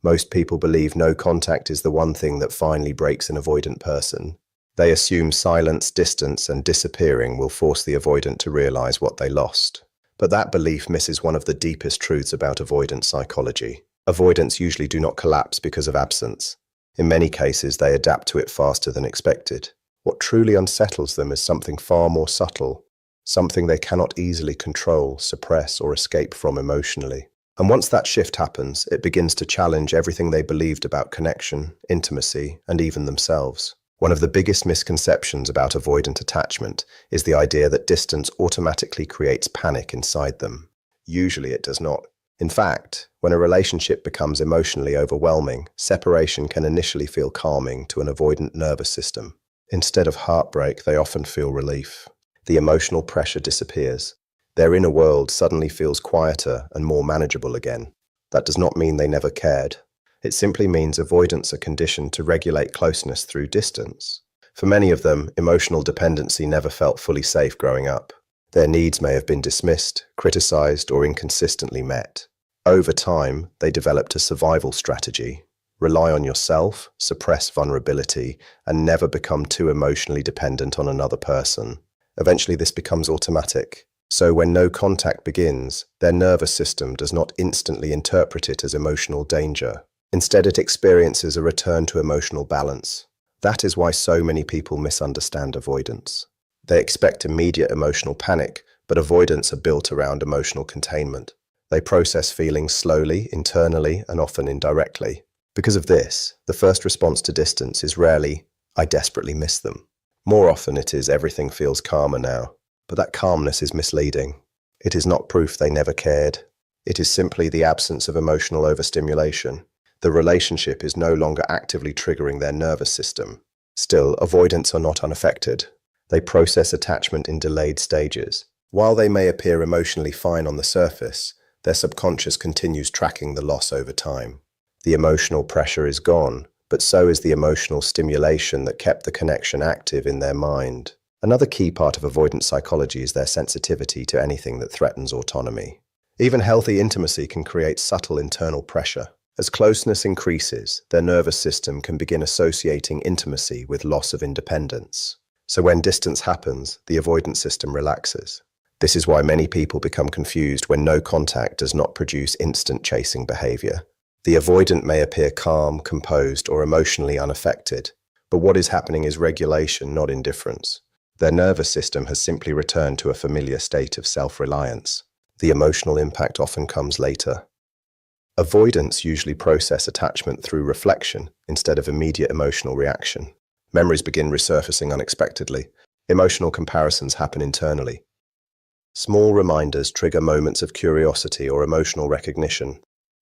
Most people believe no contact is the one thing that finally breaks an avoidant person. They assume silence, distance, and disappearing will force the avoidant to realize what they lost. But that belief misses one of the deepest truths about avoidant psychology. Avoidants usually do not collapse because of absence. In many cases, they adapt to it faster than expected. What truly unsettles them is something far more subtle, something they cannot easily control, suppress, or escape from emotionally. And once that shift happens, it begins to challenge everything they believed about connection, intimacy, and even themselves. One of the biggest misconceptions about avoidant attachment is the idea that distance automatically creates panic inside them. Usually it does not. In fact, when a relationship becomes emotionally overwhelming, separation can initially feel calming to an avoidant nervous system. Instead of heartbreak, they often feel relief. The emotional pressure disappears. Their inner world suddenly feels quieter and more manageable again. That does not mean they never cared. It simply means avoidants are conditioned to regulate closeness through distance. For many of them, emotional dependency never felt fully safe growing up. Their needs may have been dismissed, criticized, or inconsistently met. Over time, they developed a survival strategy. Rely on yourself, suppress vulnerability, and never become too emotionally dependent on another person. Eventually, this becomes automatic. So when no contact begins, their nervous system does not instantly interpret it as emotional danger. Instead, it experiences a return to emotional balance. That is why so many people misunderstand avoidance. They expect immediate emotional panic, but avoidants are built around emotional containment. They process feelings slowly, internally, and often indirectly. Because of this, the first response to distance is rarely, "I desperately miss them." More often it is, "Everything feels calmer now." But that calmness is misleading. It is not proof they never cared. It is simply the absence of emotional overstimulation. The relationship is no longer actively triggering their nervous system. Still, avoidants are not unaffected. They process attachment in delayed stages. While they may appear emotionally fine on the surface, their subconscious continues tracking the loss over time. The emotional pressure is gone, but so is the emotional stimulation that kept the connection active in their mind. Another key part of avoidant psychology is their sensitivity to anything that threatens autonomy. Even healthy intimacy can create subtle internal pressure. As closeness increases, their nervous system can begin associating intimacy with loss of independence. So when distance happens, the avoidant system relaxes. This is why many people become confused when no contact does not produce instant chasing behavior. The avoidant may appear calm, composed, or emotionally unaffected, but what is happening is regulation, not indifference. Their nervous system has simply returned to a familiar state of self-reliance. The emotional impact often comes later. Avoidants usually process attachment through reflection instead of immediate emotional reaction. Memories begin resurfacing unexpectedly. Emotional comparisons happen internally. Small reminders trigger moments of curiosity or emotional recognition.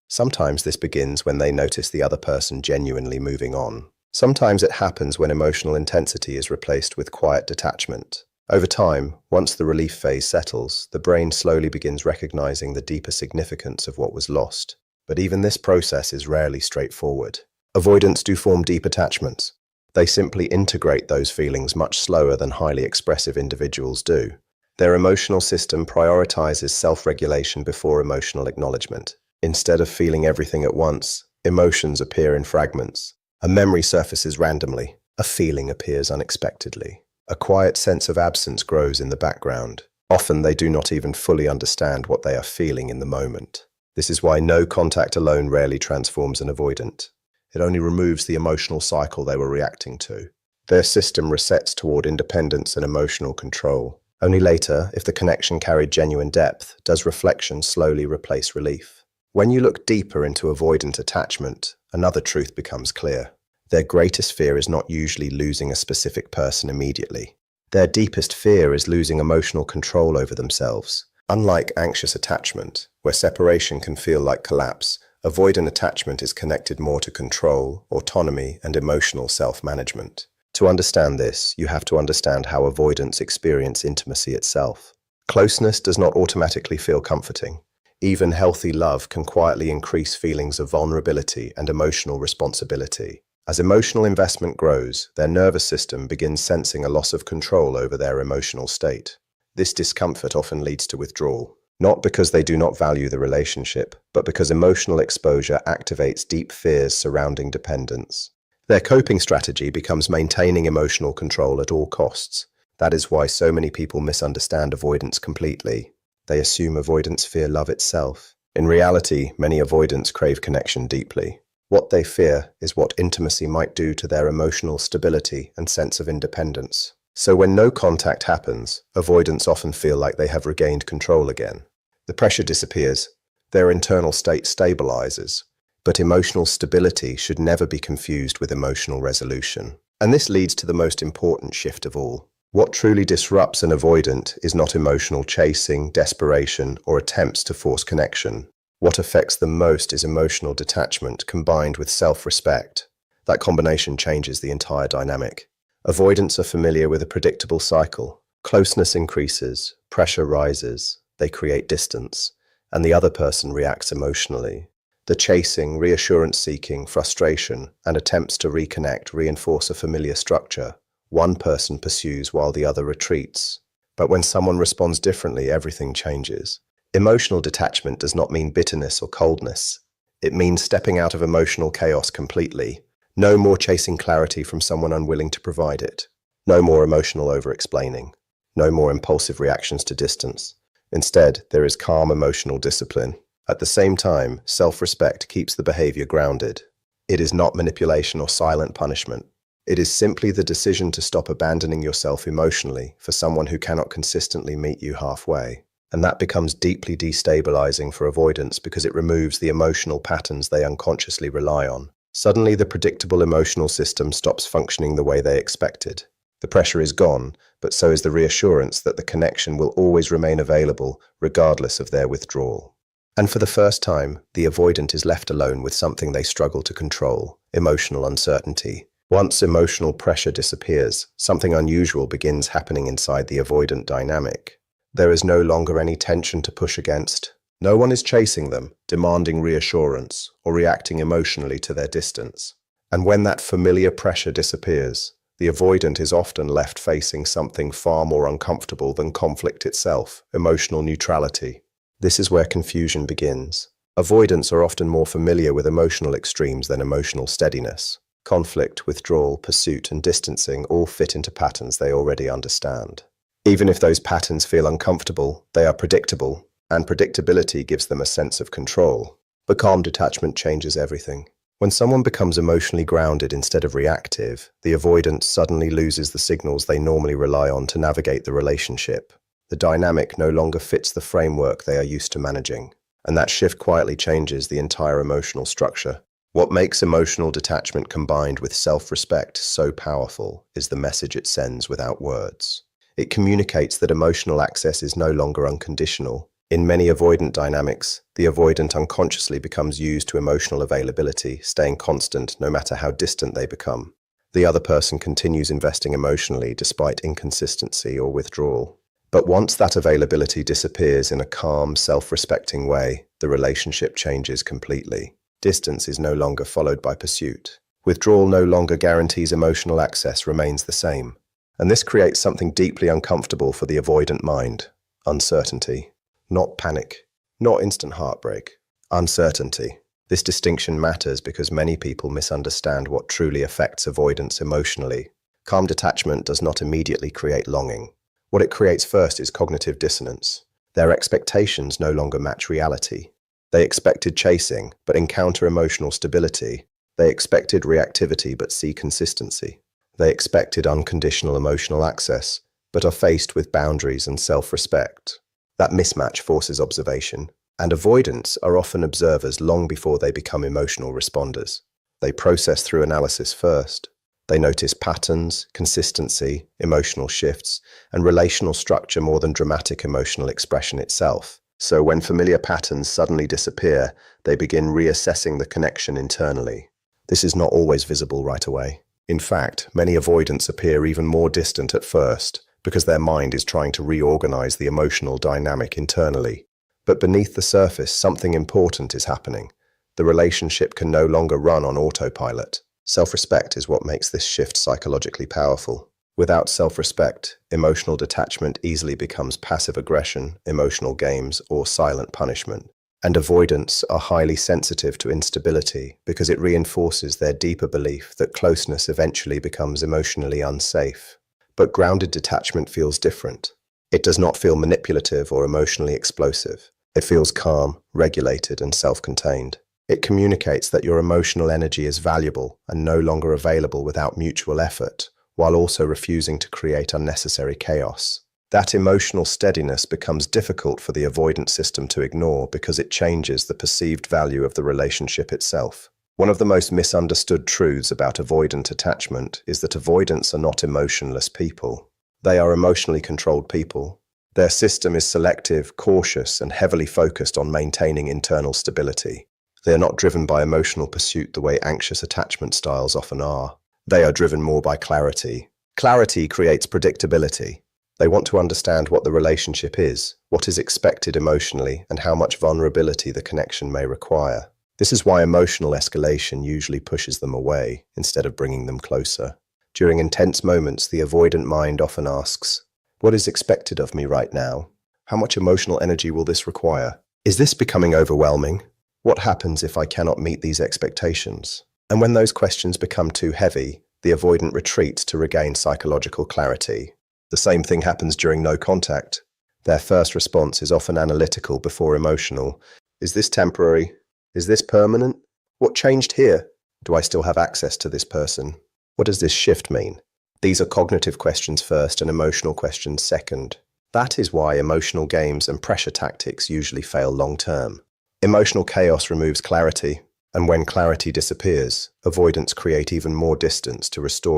Sometimes this begins when they notice the other person genuinely moving on. Sometimes it happens when emotional intensity is replaced with quiet detachment. Over time, once the relief phase settles, the brain slowly begins recognizing the deeper significance of what was lost. But even this process is rarely straightforward. Avoidants do form deep attachments. They simply integrate those feelings much slower than highly expressive individuals do. Their emotional system prioritizes self-regulation before emotional acknowledgement. Instead of feeling everything at once, emotions appear in fragments. A memory surfaces randomly. A feeling appears unexpectedly. A quiet sense of absence grows in the background. Often they do not even fully understand what they are feeling in the moment. This is why no contact alone rarely transforms an avoidant. It only removes the emotional cycle they were reacting to. Their system resets toward independence and emotional control. Only later, if the connection carried genuine depth, does reflection slowly replace relief. When you look deeper into avoidant attachment, another truth becomes clear. Their greatest fear is not usually losing a specific person immediately. Their deepest fear is losing emotional control over themselves. Unlike anxious attachment, where separation can feel like collapse, avoidant attachment is connected more to control, autonomy, and emotional self-management. To understand this, you have to understand how avoidants experience intimacy itself. Closeness does not automatically feel comforting. Even healthy love can quietly increase feelings of vulnerability and emotional responsibility. As emotional investment grows, their nervous system begins sensing a loss of control over their emotional state. This discomfort often leads to withdrawal. not because they do not value the relationship, but because emotional exposure activates deep fears surrounding dependence. Their coping strategy becomes maintaining emotional control at all costs. That is why so many people misunderstand avoidance completely. They assume avoidants fear love itself. In reality, many avoidants crave connection deeply. What they fear is what intimacy might do to their emotional stability and sense of independence. So when no contact happens, avoidants often feel like they have regained control again. The pressure disappears, their internal state stabilizes, but emotional stability should never be confused with emotional resolution. And this leads to the most important shift of all. What truly disrupts an avoidant is not emotional chasing, desperation, or attempts to force connection. What affects them most is emotional detachment combined with self-respect. That combination changes the entire dynamic. Avoidants are familiar with a predictable cycle. Closeness increases, pressure rises, they create distance, and the other person reacts emotionally. The chasing, reassurance-seeking, frustration, and attempts to reconnect reinforce a familiar structure. One person pursues while the other retreats. But when someone responds differently, everything changes. Emotional detachment does not mean bitterness or coldness. It means stepping out of emotional chaos completely. No more chasing clarity from someone unwilling to provide it. No more emotional over-explaining. No more impulsive reactions to distance. Instead, there is calm emotional discipline. At the same time, self-respect keeps the behavior grounded. It is not manipulation or silent punishment. It is simply the decision to stop abandoning yourself emotionally for someone who cannot consistently meet you halfway. And that becomes deeply destabilizing for avoidants because it removes the emotional patterns they unconsciously rely on. Suddenly, the predictable emotional system stops functioning the way they expected. The pressure is gone, but so is the reassurance that the connection will always remain available, regardless of their withdrawal. And for the first time, the avoidant is left alone with something they struggle to control: emotional uncertainty. Once emotional pressure disappears, something unusual begins happening inside the avoidant dynamic. There is no longer any tension to push against. No one is chasing them, demanding reassurance, or reacting emotionally to their distance. And when that familiar pressure disappears, the avoidant is often left facing something far more uncomfortable than conflict itself: emotional neutrality. This is where confusion begins. Avoidants are often more familiar with emotional extremes than emotional steadiness. Conflict, withdrawal, pursuit, and distancing all fit into patterns they already understand. Even if those patterns feel uncomfortable, they are predictable, and predictability gives them a sense of control. But calm detachment changes everything. When someone becomes emotionally grounded instead of reactive, the avoidant suddenly loses the signals they normally rely on to navigate the relationship. The dynamic no longer fits the framework they are used to managing, and that shift quietly changes the entire emotional structure. What makes emotional detachment combined with self-respect so powerful is the message it sends without words. It communicates that emotional access is no longer unconditional. In many avoidant dynamics, the avoidant unconsciously becomes used to emotional availability, staying constant no matter how distant they become. The other person continues investing emotionally despite inconsistency or withdrawal. But once that availability disappears in a calm, self-respecting way, the relationship changes completely. Distance is no longer followed by pursuit. Withdrawal no longer guarantees emotional access remains the same. And this creates something deeply uncomfortable for the avoidant mind: uncertainty. Not panic, not instant heartbreak. Uncertainty. This distinction matters because many people misunderstand what truly affects avoidance emotionally. Calm detachment does not immediately create longing. What it creates first is cognitive dissonance. Their expectations no longer match reality. They expected chasing, but encounter emotional stability. They expected reactivity, but see consistency. They expected unconditional emotional access, but are faced with boundaries and self-respect. That mismatch forces observation, and avoidants are often observers long before they become emotional responders. They process through analysis first. They notice patterns, consistency, emotional shifts, and relational structure more than dramatic emotional expression itself. So when familiar patterns suddenly disappear, they begin reassessing the connection internally. This is not always visible right away. In fact, many avoidants appear even more distant at first because their mind is trying to reorganize the emotional dynamic internally. But beneath the surface, something important is happening. The relationship can no longer run on autopilot. Self-respect is what makes this shift psychologically powerful. Without self-respect, emotional detachment easily becomes passive aggression, emotional games, or silent punishment. And avoidants are highly sensitive to instability because it reinforces their deeper belief that closeness eventually becomes emotionally unsafe. But grounded detachment feels different. It does not feel manipulative or emotionally explosive. It feels calm, regulated, and self-contained. It communicates that your emotional energy is valuable and no longer available without mutual effort, while also refusing to create unnecessary chaos. That emotional steadiness becomes difficult for the avoidant system to ignore because it changes the perceived value of the relationship itself. One of the most misunderstood truths about avoidant attachment is that avoidants are not emotionless people. They are emotionally controlled people. Their system is selective, cautious, and heavily focused on maintaining internal stability. They are not driven by emotional pursuit the way anxious attachment styles often are. They are driven more by clarity. Clarity creates predictability. They want to understand what the relationship is, what is expected emotionally, and how much vulnerability the connection may require. This is why emotional escalation usually pushes them away instead of bringing them closer. During intense moments, the avoidant mind often asks, "What is expected of me right now? How much emotional energy will this require? Is this becoming overwhelming? What happens if I cannot meet these expectations?" And when those questions become too heavy, the avoidant retreats to regain psychological clarity. The same thing happens during no contact. Their first response is often analytical before emotional. Is this temporary? Is this permanent? What changed here? Do I still have access to this person? What does this shift mean? These are cognitive questions first and emotional questions second. That is why emotional games and pressure tactics usually fail long-term. Emotional chaos removes clarity, and when clarity disappears, avoidants create even more distance to restore